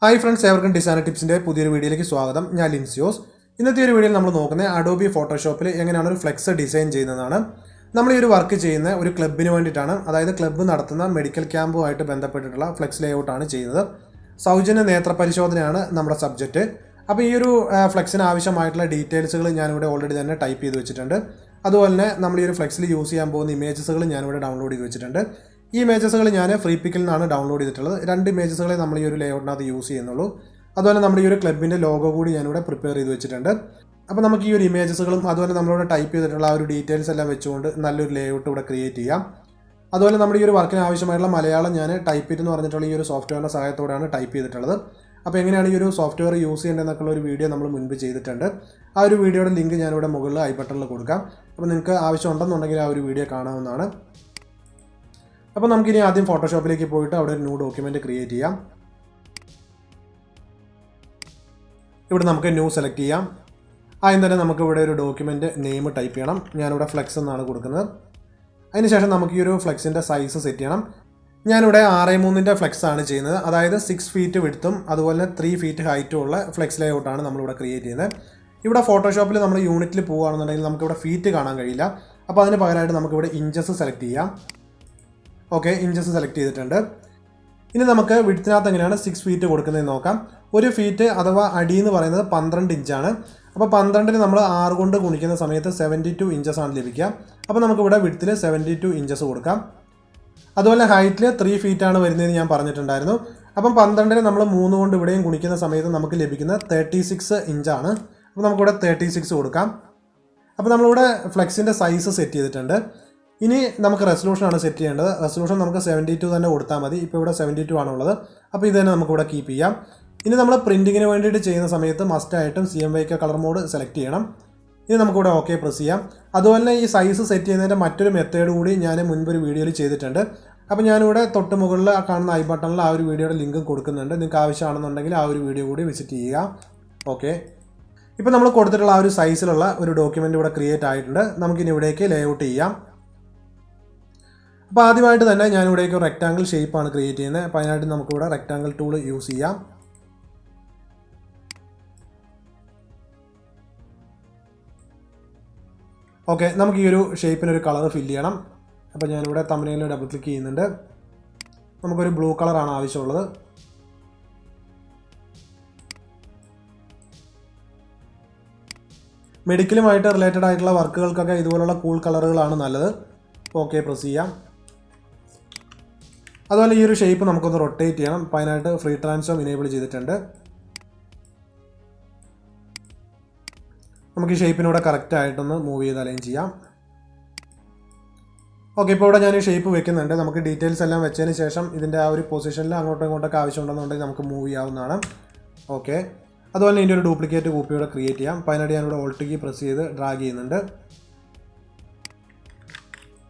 Hi friends, ഏവർക്കും designer ടിപ്സിൻ്റെ പുതിയൊരു വീഡിയോയിലേക്ക് സ്വാഗതം. ഞാൻ ലിൻസിയോസ്. ഇന്നത്തെ ഒരു വീഡിയോയിൽ നമ്മൾ നോക്കുന്നത് അഡോബി ഫോട്ടോഷോപ്പിൽ എങ്ങനെയാണ് ഒരു ഫ്ലെക്സ് ഡിസൈൻ ചെയ്യുന്നതാണ്. നമ്മൾ ഈ ഒരു വർക്ക് ചെയ്യുന്ന ഒരു ക്ലബ്ബിന് വേണ്ടിയിട്ടാണ്, അതായത് ക്ലബ്ബ് നടത്തുന്ന മെഡിക്കൽ ക്യാമ്പുമായിട്ട് ബന്ധപ്പെട്ടിട്ടുള്ള ഫ്ലെക്സ് ലേഔട്ടാണ് ചെയ്യുന്നത്. സൗജന്യ നേത്ര പരിശോധനയാണ് നമ്മുടെ സബ്ജക്റ്റ്. അപ്പോൾ ഈ ഒരു ഫ്ലെക്സിന് ആവശ്യമായിട്ടുള്ള ഡീറ്റെയിൽസുകൾ ഞാനിവിടെ ഓൾറെഡി തന്നെ ടൈപ്പ് ചെയ്ത് വെച്ചിട്ടുണ്ട്. അതുപോലെ തന്നെ നമ്മൾ ഈ ഒരു ഫ്ലെക്സിൽ യൂസ് ചെയ്യാൻ പോകുന്ന ഇമേജസുകൾ ഞാനിവിടെ ഡൗൺലോഡ് ചെയ്ത് വെച്ചിട്ടുണ്ട്. ഈ ഇമേജസുകൾ ഞാൻ ഫ്രീ പിക്കിൽ നിന്നാണ് ഡൗൺലോഡ് ചെയ്തിട്ടുള്ളത്. 2 ഇമേജസുകളെ നമ്മൾ ഈ ഒരു ലേഔട്ടിനകത്ത് യൂസ് ചെയ്യുന്നുള്ളൂ. അതുപോലെ നമ്മുടെ ഈ ഒരു ക്ലബിൻ്റെ ലോഗോ കൂടി ഞാനിവിടെ പ്രിപ്പയർ ചെയ്ത് വെച്ചിട്ടുണ്ട്. അപ്പോൾ നമുക്ക് ഈ ഒരു ഇമേജസുകളും അതുപോലെ നമ്മളിവിടെ ടൈപ്പ് ചെയ്തിട്ടുള്ള ആ ഒരു ഡീറ്റെയിൽസ് എല്ലാം വെച്ചുകൊണ്ട് നല്ലൊരു ലേഔട്ട് ഇവിടെ ക്രിയേറ്റ് ചെയ്യാം. അതുപോലെ നമ്മുടെ ഈ ഒരു വർക്കിന് ആവശ്യമായിട്ടുള്ള മലയാളം ഞാൻ ടൈപ്പ് ഇറ്റ് എന്ന് പറഞ്ഞിട്ടുള്ള ഈ ഒരു സോഫ്റ്റ്വെയറിൻ്റെ സഹായത്തോടെയാണ് ടൈപ്പ് ചെയ്തിട്ടുള്ളത്. അപ്പോൾ എങ്ങനെയാണ് ഈ ഒരു സോഫ്റ്റ്വെയർ യൂസ് ചെയ്യേണ്ടതെന്നൊക്കെയുള്ള ഒരു വീഡിയോ നമ്മൾ മുൻപ് ചെയ്തിട്ടുണ്ട്. ആ ഒരു വീഡിയോയുടെ ലിങ്ക് ഞാനിവിടെ മുകളിൽ ഐ ബട്ടണിൽ കൊടുക്കാം. അപ്പോൾ നിങ്ങൾക്ക് ആവശ്യമുണ്ടെന്നുണ്ടെങ്കിൽ ആ ഒരു വീഡിയോ കാണാവുന്നതാണ്. അപ്പോൾ നമുക്കിനി ആദ്യം ഫോട്ടോഷോപ്പിലേക്ക് പോയിട്ട് അവിടെ ഒരു ന്യൂ ഡോക്യുമെൻറ്റ് ക്രിയേറ്റ് ചെയ്യാം. ഇവിടെ നമുക്ക് ന്യൂ സെലക്ട് ചെയ്യാം. ആദ്യം തന്നെ നമുക്ക് ഇവിടെ ഒരു ഡോക്യുമെൻറ്റ് നെയിം ടൈപ്പ് ചെയ്യണം. ഞാനിവിടെ ഫ്ലെക്സ് എന്നാണ് കൊടുക്കുന്നത്. അതിനുശേഷം നമുക്ക് ഈ ഒരു ഫ്ലെക്സിൻ്റെ സൈസ് സെറ്റ് ചെയ്യണം. ഞാനിവിടെ 6:3 ഫ്ലെക്സ് ആണ് ചെയ്യുന്നത്. അതായത് 6 ഫീറ്റ് വിഡ്ത്തും അതുപോലെ 3 ഫീറ്റ് ഹൈറ്റും ഉള്ള ഫ്ലെക്സ് ലേഔട്ടാണ് നമ്മളിവിടെ ക്രിയേറ്റ് ചെയ്യുന്നത്. ഇവിടെ ഫോട്ടോഷോപ്പിൽ നമ്മൾ യൂണിറ്റിൽ പോകുകയാണെന്നുണ്ടെങ്കിൽ നമുക്കിവിടെ ഫീറ്റ് കാണാൻ കഴിയില്ല. അപ്പോൾ അതിന് പകരമായിട്ട് നമുക്കിവിടെ ഇഞ്ചസ് സെലക്ട് ചെയ്യാം. ഓക്കെ, ഇഞ്ചസ് സെലക്ട് ചെയ്തിട്ടുണ്ട്. ഇനി നമുക്ക് വിഡ്ത്തിനകത്ത് എങ്ങനെയാണ് 6 ഫീറ്റ് കൊടുക്കുന്നതെന്ന് നോക്കാം. ഒരു ഫീറ്റ് അഥവാ അടി എന്ന് പറയുന്നത് 12 ഇഞ്ചാണ്. അപ്പോൾ 12ന് നമ്മൾ 6 കൊണ്ട് ഗുണിക്കുന്ന സമയത്ത് 72 ഇഞ്ചസ് ആണ് ലഭിക്കുക. അപ്പോൾ നമുക്കിവിടെ വിഡ്ത്തിൽ 72 ഇഞ്ചസ് കൊടുക്കാം. അതുപോലെ ഹൈറ്റിൽ 3 ഫീറ്റാണ് വരുന്നതെന്ന് ഞാൻ പറഞ്ഞിട്ടുണ്ടായിരുന്നു. അപ്പം 12ന് നമ്മൾ 3 കൊണ്ട് ഇവിടെയും ഗുണിക്കുന്ന സമയത്ത് നമുക്ക് ലഭിക്കുന്നത് 36 ഇഞ്ചാണ്. അപ്പോൾ നമുക്കിവിടെ 36 കൊടുക്കാം. അപ്പോൾ നമ്മളിവിടെ ഫ്ലെക്സിൻ്റെ സൈസ് സെറ്റ് ചെയ്തിട്ടുണ്ട്. ഇനി നമുക്ക് റെസൊല്യൂഷനാണ് സെറ്റ് ചെയ്യേണ്ടത്. റെസൊല്യൂഷൻ നമുക്ക് 72 തന്നെ കൊടുത്താൽ മതി. ഇപ്പോൾ ഇവിടെ 72 ആണുള്ളത്. അപ്പോൾ ഇത് തന്നെ നമുക്കിവിടെ കീപ്പ് ചെയ്യാം. ഇനി നമ്മൾ പ്രിൻറ്റിങ്ങിന് വേണ്ടിയിട്ട് ചെയ്യുന്ന സമയത്ത് മസ്റ്റായിട്ടും CMYK കളർ മോഡ് സെലക്ട് ചെയ്യണം. ഇനി നമുക്കിവിടെ ഓക്കെ പ്രസ് ചെയ്യാം. അതുപോലെ ഈ സൈസ് സെറ്റ് ചെയ്യുന്നതിൻ്റെ മറ്റൊരു മെത്തേഡ് കൂടി ഞാൻ മുൻപൊരു വീഡിയോയിൽ ചെയ്തിട്ടുണ്ട്. അപ്പോൾ ഞാനിവിടെ തൊട്ട് മുകളിൽ കാണുന്ന ഐ ബട്ടണിൽ ആ ഒരു വീഡിയോയുടെ ലിങ്ക് കൊടുക്കുന്നുണ്ട്. നിങ്ങൾക്ക് ആവശ്യമാണെന്നുണ്ടെങ്കിൽ ആ ഒരു വീഡിയോ കൂടി വിസിറ്റ് ചെയ്യുക. ഓക്കെ, ഇപ്പോൾ നമ്മൾ കൊടുത്തിട്ടുള്ള ആ ഒരു സൈസിലുള്ള ഒരു ഡോക്യുമെൻ്റ് ഇവിടെ ക്രിയേറ്റ് ആയിട്ടുണ്ട്. നമുക്കിനി ഇവിടേക്ക് ലേഔട്ട് ചെയ്യാം. അപ്പോൾ ആദ്യമായിട്ട് തന്നെ ഞാനിവിടേക്ക് ഒരു റെക്റ്റാങ്കിൾ ഷേപ്പാണ് ക്രിയേറ്റ് ചെയ്യുന്നത്. അപ്പോൾ അതിനായിട്ട് നമുക്കിവിടെ റെക്റ്റാങ്കിൾ ടൂൾ യൂസ് ചെയ്യാം. ഓക്കെ, നമുക്ക് ഈ ഒരു ഷേപ്പിനൊരു കളർ ഫില്ല് ചെയ്യണം. അപ്പോൾ ഞാനിവിടെ തമ്പനെയിൽ ഡബിൾ ക്ലിക്ക് ചെയ്യുന്നുണ്ട്. നമുക്കൊരു ബ്ലൂ കളറാണ് ആവശ്യമുള്ളത്. മെഡിക്കലുമായിട്ട് റിലേറ്റഡ് ആയിട്ടുള്ള വർക്കുകൾക്കൊക്കെ ഇതുപോലുള്ള കൂൾ കളറുകളാണ് നല്ലത്. ഓക്കെ പ്രസ് ചെയ്യാം. അതുപോലെ ഈ ഒരു ഷേപ്പ് നമുക്കൊന്ന് റൊട്ടേറ്റ് ചെയ്യണം. അപ്പോൾ അതിനായിട്ട് ഫ്രീ ട്രാൻസ്ഫോം ഇനേബിൾ ചെയ്തിട്ടുണ്ട്. നമുക്ക് ഈ ഷേപ്പിനൂടെ കറക്റ്റായിട്ടൊന്ന് മൂവ് ചെയ്ത് അലൈൻ ചെയ്യാം. ഓക്കെ, ഇപ്പോൾ ഇവിടെ ഞാൻ ഈ ഷേപ്പ് വെക്കുന്നുണ്ട്. നമുക്ക് ഡീറ്റെയിൽസ് എല്ലാം വെച്ചതിന് ശേഷം ഇതിൻ്റെ ആ ഒരു പൊസിഷനിൽ അങ്ങോട്ടും ഇങ്ങോട്ടൊക്കെ ആവശ്യമുണ്ടെന്നുണ്ടെങ്കിൽ നമുക്ക് മൂവ് ചെയ്യാവുന്നതാണ്. ഓക്കെ, അതുപോലെ ഇതിൻ്റെ ഒരു ഡ്യൂപ്ലിക്കേറ്റ് കോപ്പി ഇവിടെ ക്രിയേറ്റ് ചെയ്യാം. അപ്പോൾ അതിനായിട്ട് ഞാനിവിടെ ഓൾട്ട് കീ പ്രസ് ചെയ്ത് ഡ്രാഗ് ചെയ്യുന്നുണ്ട്.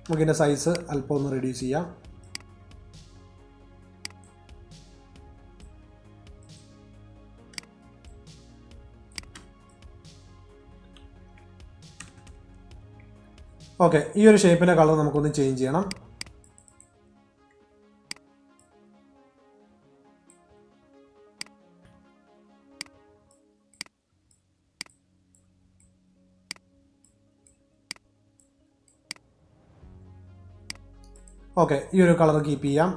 നമുക്കിതിൻ്റെ സൈസ് അല്പം ഒന്ന് റെഡ്യൂസ് ചെയ്യാം. ഓക്കെ, ഈ ഒരു ഷേപ്പിൻ്റെ കളർ നമുക്കൊന്ന് ചേഞ്ച് ചെയ്യണം. ഓക്കെ, ഈ ഒരു കളർ കീപ്പ് ചെയ്യാം.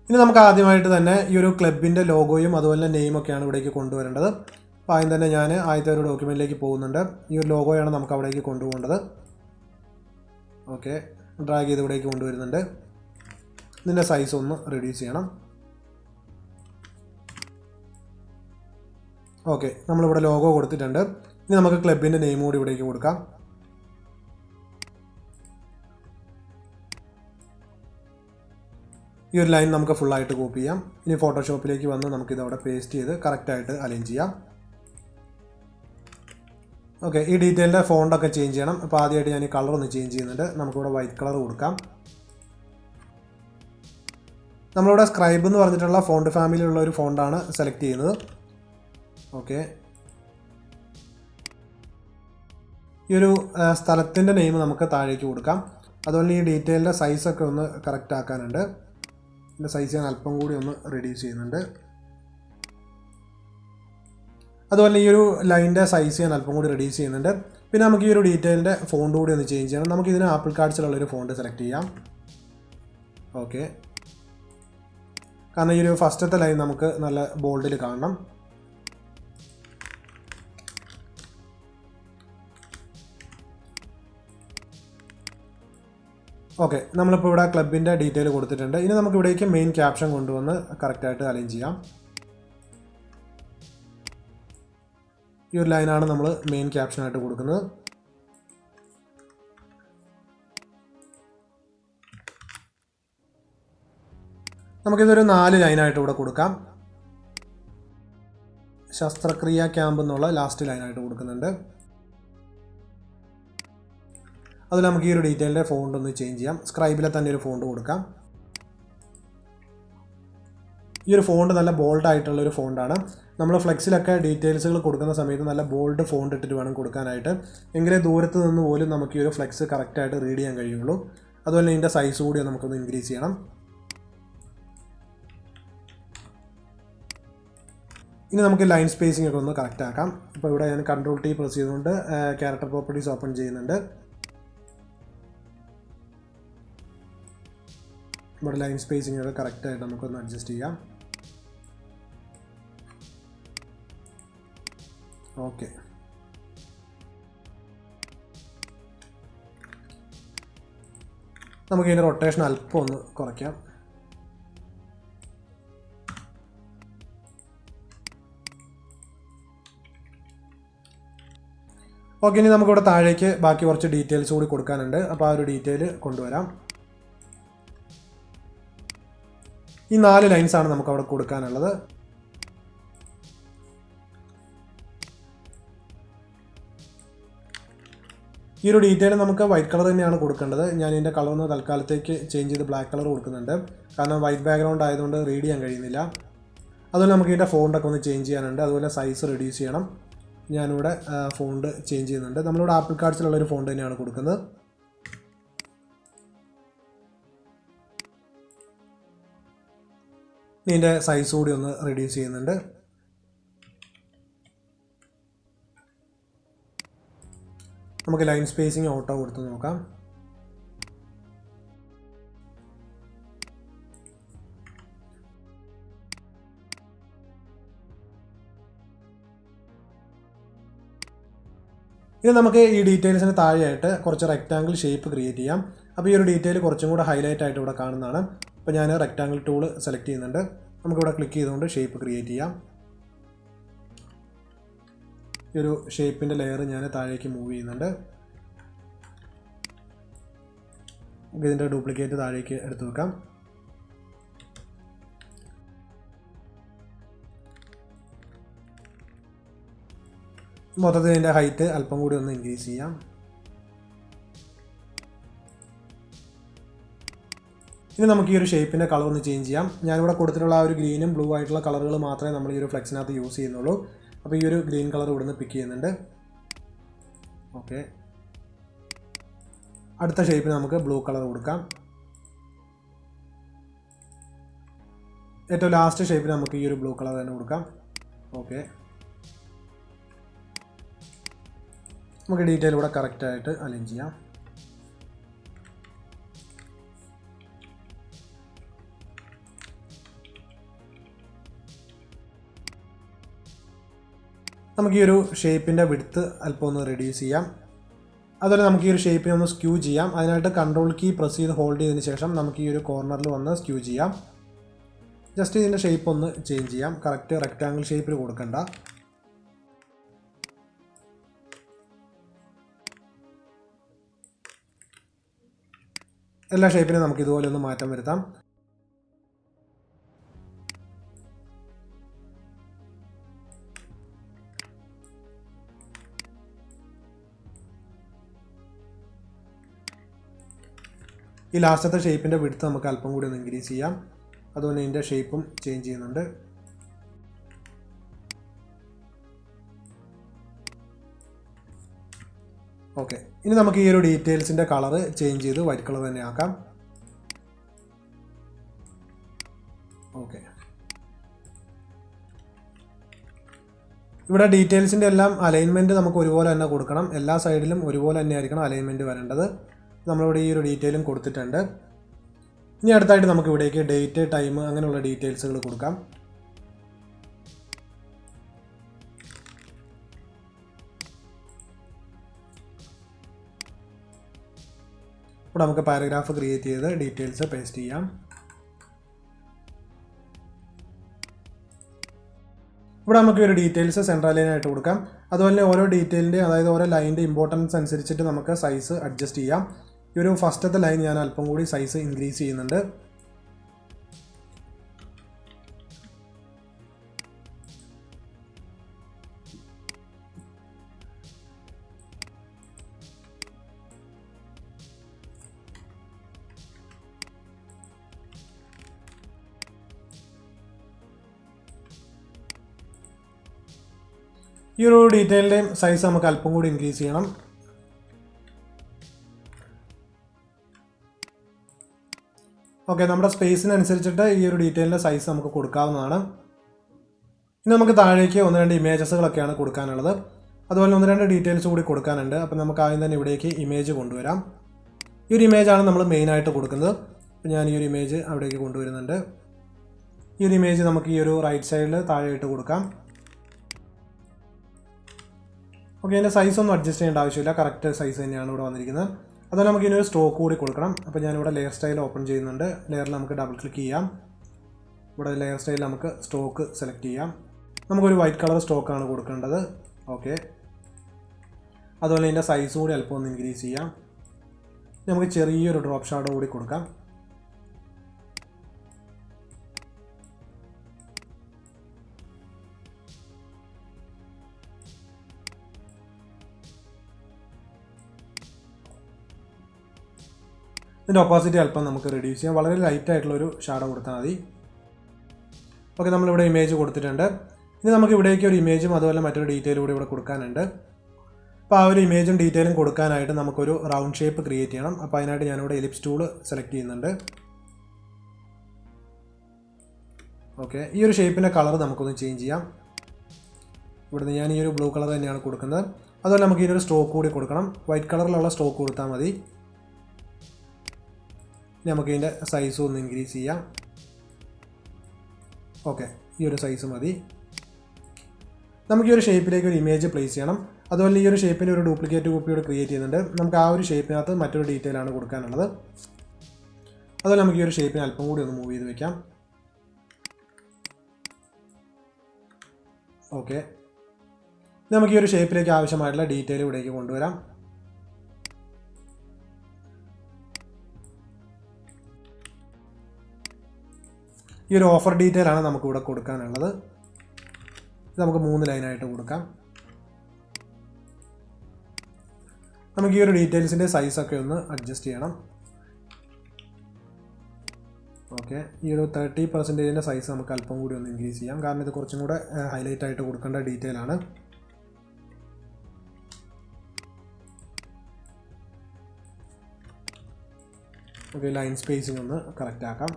ഇനി നമുക്ക് ആദ്യമായിട്ട് തന്നെ ഈ ഒരു ക്ലബിൻ്റെ ലോഗോയും അതുപോലെ നെയിമൊക്കെയാണ് ഇവിടേക്ക് കൊണ്ടുവരേണ്ടത്. അപ്പോൾ ആദ്യം തന്നെ ഞാൻ ആദ്യത്തെ ഒരു ഡോക്യുമെൻറ്റിലേക്ക് പോകുന്നുണ്ട്. ഈ ഒരു ലോഗോയാണ് നമുക്ക് അവിടേക്ക് കൊണ്ടുപോകേണ്ടത്. ഓക്കെ, ഡ്രാഗ് ചെയ്ത് ഇവിടേക്ക് കൊണ്ടുവരുന്നുണ്ട്. ഇതിൻ്റെ സൈസ് ഒന്ന് റെഡ്യൂസ് ചെയ്യണം. ഓക്കെ, നമ്മളിവിടെ ലോഗോ കൊടുത്തിട്ടുണ്ട്. ഇനി നമുക്ക് ക്ലബിൻ്റെ നെയിം കൂടി ഇവിടേക്ക് കൊടുക്കാം. ഈ ഒരു ലൈൻ നമുക്ക് ഫുള്ളായിട്ട് കോപ്പി ചെയ്യാം. ഇനി ഫോട്ടോഷോപ്പിലേക്ക് വന്ന് നമുക്കിത് അവിടെ പേസ്റ്റ് ചെയ്ത് കറക്റ്റായിട്ട് അലൈൻ ചെയ്യാം. ഓക്കെ, ഈ ഡീറ്റെയിലിൻ്റെ ഫോണ്ടൊക്കെ ചേഞ്ച് ചെയ്യണം. അപ്പോൾ ആദ്യമായിട്ട് ഞാൻ ഈ കളർ ഒന്ന് ചേഞ്ച് ചെയ്യുന്നുണ്ട്. നമുക്കിവിടെ വൈറ്റ് കളർ കൊടുക്കാം. നമ്മളിവിടെ സ്ക്രൈബ് എന്ന് പറഞ്ഞിട്ടുള്ള ഫോണ്ട് ഫാമിലിയുള്ള ഒരു ഫോണ്ടാണ് സെലക്ട് ചെയ്യുന്നത്. ഓക്കെ, ഈ ഒരു സ്ഥലത്തിൻ്റെ നെയിം നമുക്ക് താഴേക്ക് കൊടുക്കാം. അതുപോലെ ഈ ഡീറ്റെയിലിൻ്റെ സൈസൊക്കെ ഒന്ന് കറക്റ്റ് ആക്കാനുണ്ട്. ഇതിൻ്റെ സൈസ് ഞാൻ അല്പം കൂടി ഒന്ന് റെഡ്യൂസ് ചെയ്യുന്നുണ്ട്. അതുപോലെ ഈ ഒരു ലൈനിൻ്റെ സൈസ് ഞാൻ അല്പം കൂടി റെഡ്യൂസ് ചെയ്യുന്നുണ്ട്. പിന്നെ നമുക്ക് ഈ ഒരു ഡീറ്റെയിലിൻ്റെ ഫോണ്ട് കൂടി ഒന്ന് ചേഞ്ച് ചെയ്യണം. നമുക്ക് ഇതിന് ആപ്പിൾ കാർഡ്സിലുള്ളൊരു ഫോണ്ട് സെലക്ട് ചെയ്യാം. ഓക്കെ, കാരണം ഈ ഒരു ഫസ്റ്റത്തെ ലൈൻ നമുക്ക് നല്ല ബോൾഡിൽ കാണണം. ഓക്കെ, നമ്മളിപ്പോൾ ഇവിടെ ക്ലബിൻ്റെ ഡീറ്റെയിൽ കൊടുത്തിട്ടുണ്ട്. ഇനി നമുക്ക് ഇവിടേക്ക് മെയിൻ ക്യാപ്ഷൻ കൊണ്ടുവന്ന് കറക്റ്റായിട്ട് അലൈൻ ചെയ്യാം. ഈ ഒരു ലൈനാണ് നമ്മൾ മെയിൻ ക്യാപ്ഷനായിട്ട് കൊടുക്കുന്നത്. നമുക്കിതൊരു 4 ലൈനായിട്ട് ഇവിടെ കൊടുക്കാം. ശസ്ത്രക്രിയ ക്യാമ്പ് എന്നുള്ള ലാസ്റ്റ് ലൈനായിട്ട് കൊടുക്കുന്നുണ്ട്. അതിൽ നമുക്ക് ഈ ഒരു ഡീറ്റെയിലിൻ്റെ ഫോണ്ട് ഒന്ന് ചേഞ്ച് ചെയ്യാം. സ്ക്രൈബിലെ തന്നെ ഒരു ഫോണ്ട് കൊടുക്കാം. ഈ ഒരു ഫോണ്ട് നല്ല ബോൾഡ് ആയിട്ടുള്ളൊരു ഫോണ്ടാണ്. നമ്മൾ ഫ്ലെക്സിലൊക്കെ ഡീറ്റെയിൽസുകൾ കൊടുക്കുന്ന സമയത്ത് നല്ല ബോൾഡ് ഫോണ്ട് ഇട്ടിട്ട് വേണം കൊടുക്കാനായിട്ട്. എങ്കിലേ ദൂരത്ത് നിന്ന് പോലും നമുക്ക് ഈ ഒരു ഫ്ലെക്സ് കറക്റ്റായിട്ട് റീഡ് ചെയ്യാൻ കഴിയുള്ളൂ. അതുപോലെ ഇതിൻ്റെ സൈസ് കൂടി നമുക്കൊന്ന് ഇൻക്രീസ് ചെയ്യണം. ഇനി നമുക്ക് ലൈൻ സ്പേസിംഗ് ഒക്കെ ഒന്ന് കറക്റ്റ് ആക്കാം. ഇപ്പോൾ ഇവിടെ ഞാൻ Ctrl+T പ്രസ് ചെയ്തുകൊണ്ട് ക്യാരക്ടർ പ്രോപ്പർട്ടീസ് ഓപ്പൺ ചെയ്യുന്നുണ്ട്. നമ്മുടെ ലൈൻ സ്പേസിംഗ് ഒക്കെ കറക്റ്റായിട്ട് നമുക്കൊന്ന് അഡ്ജസ്റ്റ് ചെയ്യാം. ഓക്കെ, നമുക്ക് ഇതിൻ്റെ റൊട്ടേഷൻ അല്പം ഒന്ന് കുറയ്ക്കാം. ഓക്കെ, ഇനി നമുക്കിവിടെ താഴേക്ക് ബാക്കി കുറച്ച് ഡീറ്റെയിൽസ് കൂടി കൊടുക്കാനുണ്ട്. അപ്പോൾ ആ ഒരു ഡീറ്റെയിൽ കൊണ്ടുവരാം. ഈ 4 ലൈൻസാണ് നമുക്ക് അവിടെ കൊടുക്കാനുള്ളത്. ഈ ഒരു ഡീറ്റെയിൽ നമുക്ക് വൈറ്റ് കളർ തന്നെയാണ് കൊടുക്കേണ്ടത്. ഞാൻ ഇതിൻ്റെ കളർ ഒന്ന് തൽക്കാലത്തേക്ക് ചേഞ്ച് ചെയ്ത് ബ്ലാക്ക് കളർ കൊടുക്കുന്നുണ്ട്. കാരണം വൈറ്റ് ബാക്ക്ഗ്രൗണ്ട് ആയതുകൊണ്ട് റീഡ് ചെയ്യാൻ കഴിയുന്നില്ല. അതുപോലെ നമുക്ക് ഇതിൻ്റെ ഫോണ്ടൊക്കെ ഒന്ന് ചേഞ്ച് ചെയ്യാനുണ്ട്. അതുപോലെ സൈസ് റെഡ്യൂസ് ചെയ്യണം. ഞാനിവിടെ ഫോണ്ട് ചേഞ്ച് ചെയ്യുന്നുണ്ട്. നമ്മളിവിടെ ആപ്പിൾ കാർഡ്സിലുള്ളൊരു ഫോണ്ട് തന്നെയാണ് കൊടുക്കുന്നത്. ഇതിൻ്റെ സൈസ് കൂടി ഒന്ന് റെഡ്യൂസ് ചെയ്യുന്നുണ്ട്. നമുക്ക് ലൈൻ സ്പേസിങ് ഓട്ടോ കൊടുത്ത് നോക്കാം. ഇനി നമുക്ക് ഈ ഡീറ്റെയിൽസിന് താഴെയായിട്ട് കുറച്ച് റെക്റ്റാങ്കിൾ ഷേപ്പ് ക്രിയേറ്റ് ചെയ്യാം. അപ്പോൾ ഈ ഒരു ഡീറ്റെയിൽ കുറച്ചും കൂടെ ഹൈലൈറ്റ് ആയിട്ട് ഇവിടെ കാണുന്നതാണ്. അപ്പോൾ ഞാൻ റെക്റ്റാങ്കിൾ ടൂൾ സെലക്ട് ചെയ്യുന്നുണ്ട്. നമുക്കിവിടെ ക്ലിക്ക് ചെയ്തുകൊണ്ട് ഷേപ്പ് ക്രിയേറ്റ് ചെയ്യാം. ഈ ഒരു ഷേപ്പിൻ്റെ ലെയർ ഞാൻ താഴേക്ക് മൂവ് ചെയ്യുന്നുണ്ട്. ഇതിൻ്റെ ഡ്യൂപ്ലിക്കേറ്റ് താഴേക്ക് എടുത്തു വെക്കാം. മൊത്തത്തിൽ ഇതിൻ്റെ ഹൈറ്റ് അല്പം കൂടി ഒന്ന് ഇൻക്രീസ് ചെയ്യാം. ഇനി നമുക്ക് ഈ ഒരു ഷേപ്പിൻ്റെ കളർ ഒന്ന് ചേഞ്ച് ചെയ്യാം. ഞാനിവിടെ കൊടുത്തിട്ടുള്ള ആ ഒരു ഗ്രീനും ബ്ലൂ ആയിട്ടുള്ള കളറുകൾ മാത്രമേ നമ്മൾ ഈ ഒരു ഫ്ലെക്സിനകത്ത് യൂസ് ചെയ്യുന്നുള്ളൂ. അപ്പോൾ ഈ ഒരു ഗ്രീൻ കളർ ഇവിടുന്ന് പിക്ക് ചെയ്യുന്നുണ്ട്. ഓക്കെ, അടുത്ത ഷേപ്പിന് നമുക്ക് ബ്ലൂ കളർ കൊടുക്കാം. ഏറ്റവും ലാസ്റ്റ് ഷേപ്പിന് നമുക്ക് ഈ ഒരു ബ്ലൂ കളർ തന്നെ കൊടുക്കാം. ഓക്കെ, നമുക്ക് ഡീറ്റെയിൽ ഇവിടെ കറക്റ്റായിട്ട് അലൈൻ ചെയ്യാം. നമുക്ക് ഈ ഒരു ഷേപ്പിൻ്റെ വിഡ്ത്ത് അല്പം ഒന്ന് റെഡ്യൂസ് ചെയ്യാം. അതുപോലെ നമുക്ക് ഈ ഒരു ഷേപ്പിനെ ഒന്ന് സ്ക്യൂ ചെയ്യാം. അതിനായിട്ട് കൺട്രോൾ കീ പ്രസ് ചെയ്ത് ഹോൾഡ് ചെയ്തതിന് ശേഷം നമുക്ക് ഈ ഒരു കോർണറിൽ വന്ന് സ്ക്യൂ ചെയ്യാം. ജസ്റ്റ് ഇതിൻ്റെ ഷേപ്പ് ഒന്ന് ചേഞ്ച് ചെയ്യാം. കറക്റ്റ് റെക്റ്റാങ്കിൾ ഷേപ്പിൽ കൊടുക്കണ്ട. എല്ലാ ഷേപ്പിനും നമുക്ക് ഇതുപോലെ ഒന്ന് മാറ്റം വരുത്താം. ഈ ലാസ്റ്റത്തെ ഷേപ്പിൻ്റെ വിഡ്ത്ത് നമുക്ക് അല്പം കൂടി ഒന്ന് ഇൻക്രീസ് ചെയ്യാം. അതുപോലെ ഇതിൻ്റെ ഷേപ്പും ചേഞ്ച് ചെയ്യുന്നുണ്ട്. ഓക്കെ, ഇനി നമുക്ക് ഈ ഒരു ഡീറ്റെയിൽസിൻ്റെ കളറ് ചേഞ്ച് ചെയ്ത് വൈറ്റ് കളർ തന്നെ ആക്കാം. ഓക്കെ, ഇവിടെ ഡീറ്റെയിൽസിൻ്റെ എല്ലാം അലൈൻമെൻറ്റ് നമുക്ക് ഒരുപോലെ തന്നെ കൊടുക്കണം. എല്ലാ സൈഡിലും ഒരുപോലെ തന്നെ ആയിരിക്കണം അലൈൻമെൻറ്റ് വരേണ്ടത്. നമ്മളിവിടെ ഈ ഒരു ഡീറ്റെയിലും കൊടുത്തിട്ടുണ്ട്. ഇനി അടുത്തായിട്ട് നമുക്ക് ഇവിടേക്ക് ഡേറ്റ്, ടൈം അങ്ങനെയുള്ള ഡീറ്റെയിൽസുകൾ കൊടുക്കാം. ഇവിടെ നമുക്ക് പാരഗ്രാഫ് ക്രിയേറ്റ് ചെയ്ത് ഡീറ്റെയിൽസ് പേസ്റ്റ് ചെയ്യാം. ഇവിടെ നമുക്ക് ഒരു ഡീറ്റെയിൽസ് സെൻട്രൽ ലൈനായിട്ട് കൊടുക്കാം. അതുപോലെ തന്നെ ഓരോ ഡീറ്റെയിലിൻ്റെ, അതായത് ഓരോ ലൈനിൻ്റെ ഇമ്പോർട്ടൻസ് അനുസരിച്ചിട്ട് നമുക്ക് സൈസ് അഡ്ജസ്റ്റ് ചെയ്യാം. ഈ ഒരു ഫസ്റ്റത്തെ ലൈൻ ഞാൻ അല്പം കൂടി സൈസ് ഇൻക്രീസ് ചെയ്യുന്നുണ്ട്. ഈ ഒരു ഡീറ്റെയിലിൻ്റെ സൈസ് നമുക്ക് അല്പം കൂടി ഇൻക്രീസ് ചെയ്യണം. ഓക്കെ, നമ്മുടെ സ്പേസിനനുസരിച്ചിട്ട് ഈ ഒരു ഡീറ്റെയിലിൻ്റെ സൈസ് നമുക്ക് കൊടുക്കാവുന്നതാണ്. ഇനി നമുക്ക് താഴേക്ക് 1-2 ഇമേജസുകളൊക്കെയാണ് കൊടുക്കാനുള്ളത്. അതുപോലെ 1-2 ഡീറ്റെയിൽസ് കൂടി കൊടുക്കാനുണ്ട്. അപ്പോൾ നമുക്ക് ആദ്യം തന്നെ ഇവിടേക്ക് ഇമേജ് കൊണ്ടുവരാം. ഈ ഒരു ഇമേജാണ് നമ്മൾ മെയിനായിട്ട് കൊടുക്കുന്നത്. അപ്പോൾ ഞാൻ ഈ ഒരു ഇമേജ് അവിടേക്ക് കൊണ്ടുവരുന്നുണ്ട്. ഈ ഒരു ഇമേജ് നമുക്ക് ഈ ഒരു റൈറ്റ് സൈഡിൽ താഴെയിട്ട് കൊടുക്കാം. ഓക്കെ, ഇതിൻ്റെ സൈസ് ഒന്നും അഡ്ജസ്റ്റ് ചെയ്യേണ്ട ആവശ്യമില്ല, കറക്റ്റ് സൈസ് തന്നെയാണ് ഇവിടെ വന്നിരിക്കുന്നത്. അതുപോലെ നമുക്ക് ഇതിനൊരു സ്ട്രോക്ക് കൂടി കൊടുക്കണം. അപ്പോൾ ഞാനിവിടെ ലെയർ സ്റ്റൈൽ ഓപ്പൺ ചെയ്യുന്നുണ്ട്. ലെയറിൽ നമുക്ക് ഡബിൾ ക്ലിക്ക് ചെയ്യാം. ഇവിടെ ലെയർ സ്റ്റൈൽ നമുക്ക് സ്ട്രോക്ക് സെലക്ട് ചെയ്യാം. നമുക്കൊരു വൈറ്റ് കളർ സ്ട്രോക്കാണ് കൊടുക്കേണ്ടത്. ഓക്കെ, അതുപോലെ ഇതിൻ്റെ സൈസ് കൂടി അല്പം ഒന്ന് ഇൻക്രീസ് ചെയ്യാം. നമുക്ക് ചെറിയൊരു ഡ്രോപ്പ് ഷാഡോ കൂടി കൊടുക്കാം. ഇതിൻ്റെ ഓപ്പോസിറ്റ് അല്പം നമുക്ക് റെഡ്യൂസ് ചെയ്യാം. വളരെ ലൈറ്റ് ആയിട്ടുള്ളൊരു ഷാഡോ കൊടുത്താൽ മതി. ഓക്കെ, നമ്മളിവിടെ ഇമേജ് കൊടുത്തിട്ടുണ്ട്. ഇനി നമുക്ക് ഇവിടേക്ക് ഒരു ഇമേജും അതുപോലെ മറ്റൊരു ഡീറ്റെയിൽ കൂടി ഇവിടെ കൊടുക്കാനുണ്ട്. അപ്പോൾ ആ ഒരു ഇമേജും ഡീറ്റെയിലും കൊടുക്കാനായിട്ട് നമുക്കൊരു റൗണ്ട് ഷേപ്പ് ക്രിയേറ്റ് ചെയ്യണം. അപ്പോൾ അതിനായിട്ട് ഞാനിവിടെ എലിപ്സ് ടൂൾ സെലക്ട് ചെയ്യുന്നുണ്ട്. ഓക്കെ, ഈ ഒരു ഷേപ്പിൻ്റെ കളർ നമുക്കൊന്ന് ചേഞ്ച് ചെയ്യാം. ഇവിടുന്ന് ഞാൻ ഈ ഒരു ബ്ലൂ കളർ തന്നെയാണ് കൊടുക്കുന്നത്. അതുപോലെ നമുക്ക് ഈ ഒരു സ്ട്രോക്ക് കൂടി കൊടുക്കണം. വൈറ്റ് കളറിലുള്ള സ്ട്രോക്ക് കൊടുത്താൽ മതി. നമുക്ക് ഇതിൻ്റെ സൈസും ഒന്ന് ഇൻക്രീസ് ചെയ്യാം. ഓക്കെ, ഈ ഒരു സൈസ് മതി. നമുക്ക് ഈ ഒരു ഷേപ്പിലേക്ക് ഒരു ഇമേജ് പ്ലേസ് ചെയ്യണം. അതുപോലെ ഈ ഒരു ഷേപ്പിൻ്റെ ഒരു ഡ്യൂപ്ലിക്കേറ്റ് കോപ്പിയോട് ക്രിയേറ്റ് ചെയ്യുന്നുണ്ട്. നമുക്ക് ആ ഒരു ഷേപ്പിനകത്ത് മറ്റൊരു ഡീറ്റെയിൽ ആണ് കൊടുക്കാനുള്ളത്. അതുപോലെ നമുക്ക് ഈ ഒരു ഷേപ്പിനെ അല്പം കൂടി ഒന്ന് മൂവ് ചെയ്ത് വെക്കാം. ഓക്കെ, നമുക്ക് ഈ ഒരു ഷേപ്പിലേക്ക് ആവശ്യമായിട്ടുള്ള ഡീറ്റെയിൽ ഇവിടേക്ക് കൊണ്ടുവരാം. ഈ ഒരു ഓഫർ ഡീറ്റെയിൽ ആണ് നമുക്കിവിടെ കൊടുക്കാനുള്ളത്. ഇത് നമുക്ക് 3 ലൈനായിട്ട് കൊടുക്കാം. നമുക്ക് ഈ ഒരു ഡീറ്റെയിൽസിൻ്റെ സൈസൊക്കെ ഒന്ന് അഡ്ജസ്റ്റ് ചെയ്യണം. ഓക്കെ, ഈ ഒരു 30% സൈസ് നമുക്ക് അല്പം കൂടി ഒന്ന് ഇൻക്രീസ് ചെയ്യാം. കാരണം ഇത് കുറച്ചും കൂടെ ഹൈലൈറ്റ് ആയിട്ട് കൊടുക്കേണ്ട ഡീറ്റെയിൽ ആണ്. ഓക്കെ, ലൈൻ സ്പേസിംഗ് ഒന്ന് കറക്റ്റ് ആക്കാം.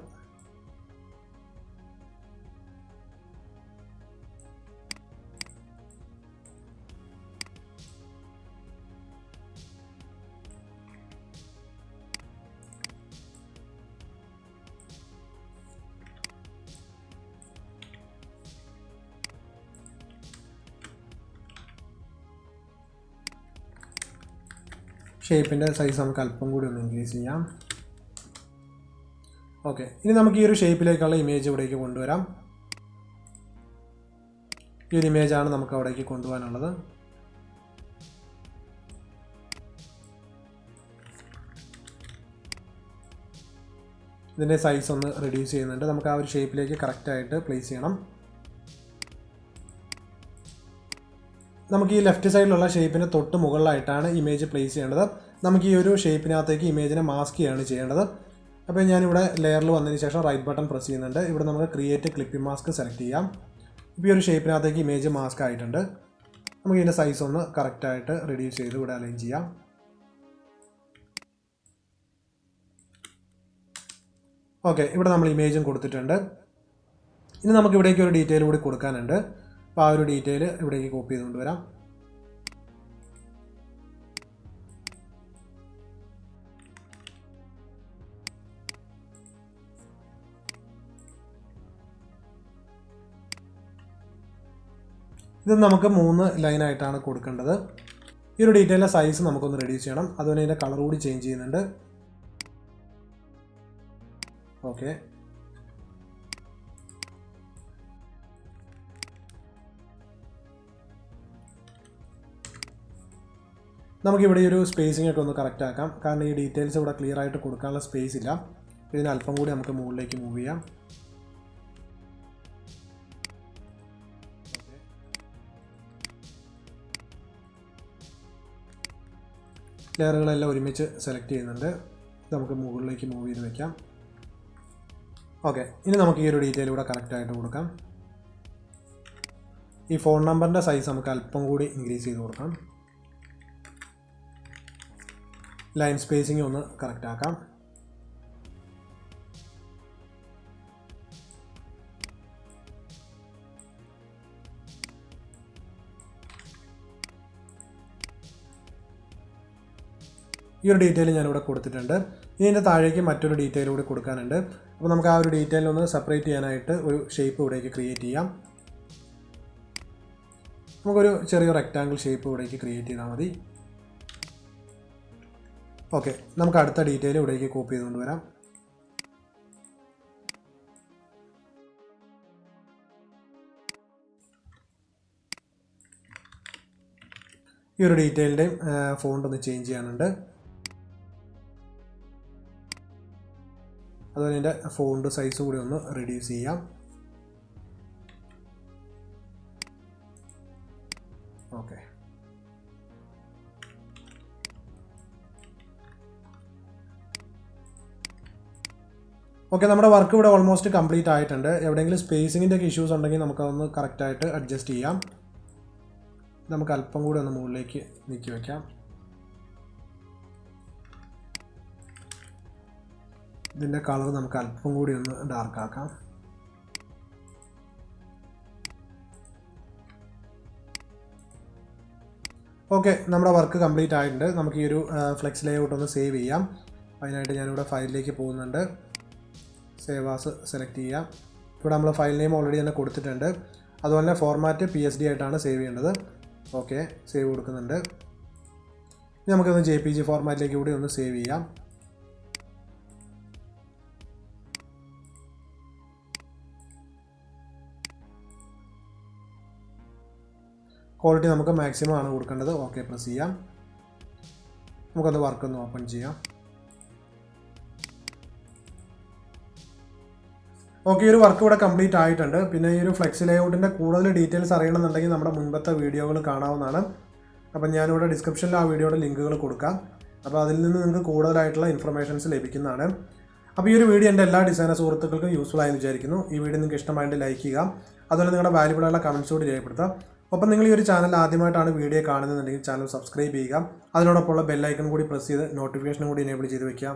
ഷേപ്പിൻ്റെ സൈസ് നമുക്ക് അല്പം കൂടി ഒന്ന് ഇൻക്രീസ് ചെയ്യാം. ഓക്കെ, ഇനി നമുക്ക് ഈ ഒരു ഷേപ്പിലേക്കുള്ള ഇമേജ് ഇവിടേക്ക് കൊണ്ടുവരാം. ഈ ഒരു ഇമേജാണ് നമുക്ക് അവിടേക്ക് കൊണ്ടുപോകാനുള്ളത്. ഇതിൻ്റെ സൈസ് ഒന്ന് റെഡ്യൂസ് ചെയ്യുന്നുണ്ട്. നമുക്ക് ആ ഒരു ഷേപ്പിലേക്ക് കറക്റ്റായിട്ട് പ്ലേസ് ചെയ്യണം. നമുക്ക് ഈ ലെഫ്റ്റ് സൈഡിലുള്ള ഷേപ്പിന് തൊട്ട് മുകളിലായിട്ടാണ് ഇമേജ് പ്ലേസ് ചെയ്യേണ്ടത്. നമുക്ക് ഈ ഒരു ഷേപ്പിനകത്തേക്ക് ഇമേജിനെ മാസ്ക് ചെയ്യാണ് ചെയ്യേണ്ടത്. അപ്പോൾ ഞാനിവിടെ ലെയറിൽ വന്നതിന് ശേഷം റൈറ്റ് ബട്ടൺ പ്രസ് ചെയ്യുന്നുണ്ട്. ഇവിടെ നമുക്ക് ക്രിയേറ്റ് ക്ലിപ്പിംഗ് മാസ്ക് സെലക്ട് ചെയ്യാം. ഇപ്പോൾ ഈ ഒരു ഷേപ്പിനകത്തേക്ക് ഇമേജ് മാസ്ക് ആയിട്ടുണ്ട്. നമുക്ക് ഇതിൻ്റെ സൈസ് ഒന്ന് കറക്റ്റായിട്ട് റെഡ്യൂസ് ചെയ്ത് ഇവിടെ അലൈൻ ചെയ്യാം. ഓക്കെ, ഇവിടെ നമ്മൾ ഇമേജും കൊടുത്തിട്ടുണ്ട്. ഇനി നമുക്ക് ഇവിടേക്ക് ഒരു ഡീറ്റെയിൽ കൂടി കൊടുക്കാനുണ്ട്. അപ്പോൾ ആ ഒരു ഡീറ്റെയിൽ ഇവിടേക്ക് കോപ്പി ചെയ്തുകൊണ്ട് വരാം. ഇത് നമുക്ക് 3 ലൈനായിട്ടാണ് കൊടുക്കേണ്ടത്. ഈ ഒരു ഡീറ്റെയിലിൻ്റെ സൈസ് നമുക്കൊന്ന് റെഡ്യൂസ് ചെയ്യണം. അതുപോലെ ഇതിൻ്റെ കളർ കൂടി ചേഞ്ച് ചെയ്യുന്നുണ്ട്. ഓക്കെ, നമുക്കിവിടെ ഒരു സ്പേസിംഗ് ഒക്കെ ഒന്ന് കറക്റ്റ് ആക്കാം. കാരണം ഈ ഡീറ്റെയിൽസ് ഇവിടെ ക്ലിയർ ആയിട്ട് കൊടുക്കാനുള്ള സ്പേസ് ഇല്ല. ഇതിന് അല്പം കൂടി നമുക്ക് മുകളിലേക്ക് മൂവ് ചെയ്യാം. ലെയറുകളെല്ലാം ഒരുമിച്ച് സെലക്ട് ചെയ്യുന്നുണ്ട്. നമുക്ക് മുകളിലേക്ക് മൂവ് ചെയ്ത് വയ്ക്കാം. ഓക്കെ, ഇനി നമുക്ക് ഈ ഒരു ഡീറ്റെയിൽ ഇവിടെ കറക്റ്റായിട്ട് കൊടുക്കാം. ഈ ഫോൺ നമ്പറിൻ്റെ സൈസ് നമുക്ക് അല്പം കൂടി ഇൻക്രീസ് ചെയ്ത് കൊടുക്കാം. ലൈൻ സ്പേസിംഗ് ഒന്ന് കറക്റ്റ് ആക്കാം. ഈ ഒരു ഡീറ്റെയിൽ ഞാനിവിടെ കൊടുത്തിട്ടുണ്ട്. ഇതിൻ്റെ താഴേക്ക് മറ്റൊരു ഡീറ്റെയിൽ കൂടി കൊടുക്കാനുണ്ട്. അപ്പോൾ നമുക്ക് ആ ഒരു ഡീറ്റെയിൽ ഒന്ന് സെപ്പറേറ്റ് ചെയ്യാനായിട്ട് ഒരു ഷേപ്പ് ഇവിടേക്ക് ക്രിയേറ്റ് ചെയ്യാം. നമുക്കൊരു ചെറിയ റെക്റ്റാങ്കിൾ ഷേപ്പ് ഇവിടേക്ക് ക്രിയേറ്റ് ചെയ്താൽ മതി. ഓക്കെ, നമുക്ക് അടുത്ത ഡീറ്റെയിൽ ഇവിടേക്ക് കോപ്പി ചെയ്തുകൊണ്ട് വരാം. ഈ ഒരു ഡീറ്റെയിലിൻ്റെയും ഫോണ്ട് ഒന്ന് ചേഞ്ച് ചെയ്യാനുണ്ട്. അതുപോലെ ഇതിൻ്റെ ഫോണ്ട് സൈസ് കൂടി ഒന്ന് റെഡ്യൂസ് ചെയ്യാം. ഓക്കെ, നമ്മുടെ വർക്ക് ഇവിടെ ഓൾമോസ്റ്റ് കംപ്ലീറ്റ് ആയിട്ടുണ്ട്. എവിടെയെങ്കിലും സ്പേസിങ്ങിൻ്റെ ഒക്കെ ഇഷ്യൂസ് ഉണ്ടെങ്കിൽ നമുക്കതൊന്ന് കറക്റ്റായിട്ട് അഡ്ജസ്റ്റ് ചെയ്യാം. നമുക്ക് അല്പം കൂടി ഒന്ന് മുകളിലേക്ക് നീക്കി വയ്ക്കാം. ഇതിൻ്റെ കളർ നമുക്ക് അല്പം കൂടി ഒന്ന് ഡാർക്ക് ആക്കാം. ഓക്കെ, നമ്മുടെ വർക്ക് കംപ്ലീറ്റ് ആയിട്ടുണ്ട്. നമുക്ക് ഈ ഒരു ഫ്ലെക്സ് ലേഔട്ട് ഒന്ന് സേവ് ചെയ്യാം. അതിനായിട്ട് ഞാനിവിടെ ഫയലിലേക്ക് പോകുന്നുണ്ട്. സേവ് ആസ് സെലക്ട് ചെയ്യാം. ഇവിടെ നമ്മൾ ഫയൽ നെയിം ഓൾറെഡി തന്നെ കൊടുത്തിട്ടുണ്ട്. അതുപോലെ തന്നെ ഫോർമാറ്റ് PSD ആയിട്ടാണ് സേവ് ചെയ്യേണ്ടത്. ഓക്കെ, സേവ് കൊടുക്കുന്നുണ്ട്. ഇനി നമുക്കൊന്ന് JPG ഫോർമാറ്റിലേക്ക് കൂടി ഒന്ന് സേവ് ചെയ്യാം. ക്വാളിറ്റി നമുക്ക് മാക്സിമം ആണ് കൊടുക്കേണ്ടത്. ഓക്കെ പ്രസ് ചെയ്യാം. നമുക്കത് വർക്കൊന്ന് ഓപ്പൺ ചെയ്യാം. ഓക്കെ, ഈ ഒരു വർക്ക് ഇവിടെ കംപ്ലീറ്റ് ആയിട്ടുണ്ട്. പിന്നെ ഈ ഒരു ഫ്ലെക്സ് ലേഔട്ടിൻ്റെ കൂടുതൽ ഡീറ്റെയിൽസ് അറിയണമെന്നുണ്ടെങ്കിൽ നമ്മുടെ മുൻപത്തെ വീഡിയോകൾ കാണാവുന്നതാണ്. അപ്പം ഞാനിവിടെ ഡിസ്ക്രിപ്ഷനിൽ ആ വീഡിയോയുടെ ലിങ്കുകൾ കൊടുക്കാം. അപ്പോൾ അതിൽ നിന്ന് നിങ്ങൾക്ക് കൂടുതലായിട്ടുള്ള ഇൻഫർമേഷൻസ് ലഭിക്കുന്നതാണ്. അപ്പോൾ ഈ ഒരു വീഡിയോ എൻ്റെ എല്ലാ ഡിസൈനർ സുഹൃത്തുക്കൾക്കും യൂസ്ഫുൾ ആയെന്ന് വിചാരിക്കുന്നു. ഈ വീഡിയോ നിങ്ങൾക്ക് ഇഷ്ടമായിട്ട് ലൈക്ക് ചെയ്യുക. അതുപോലെ നിങ്ങളുടെ വാല്യുബിൾ ആയിട്ടുള്ള കമൻസ് കൂടി രേഖപ്പെടുത്തുക. ഒപ്പം നിങ്ങൾ ഈ ഒരു ചാനൽ ആദ്യമായിട്ടാണ് വീഡിയോ കാണുന്നതെന്നുണ്ടെങ്കിൽ ചാനൽ സബ്സ്ക്രൈബ് ചെയ്യുക. അതിനോടൊപ്പമുള്ള ബെൽ ഐക്കൺ കൂടി പ്രസ് ചെയ്ത് നോട്ടിഫിക്കേഷൻ കൂടി എനേബിൾ ചെയ്ത് വയ്ക്കുക.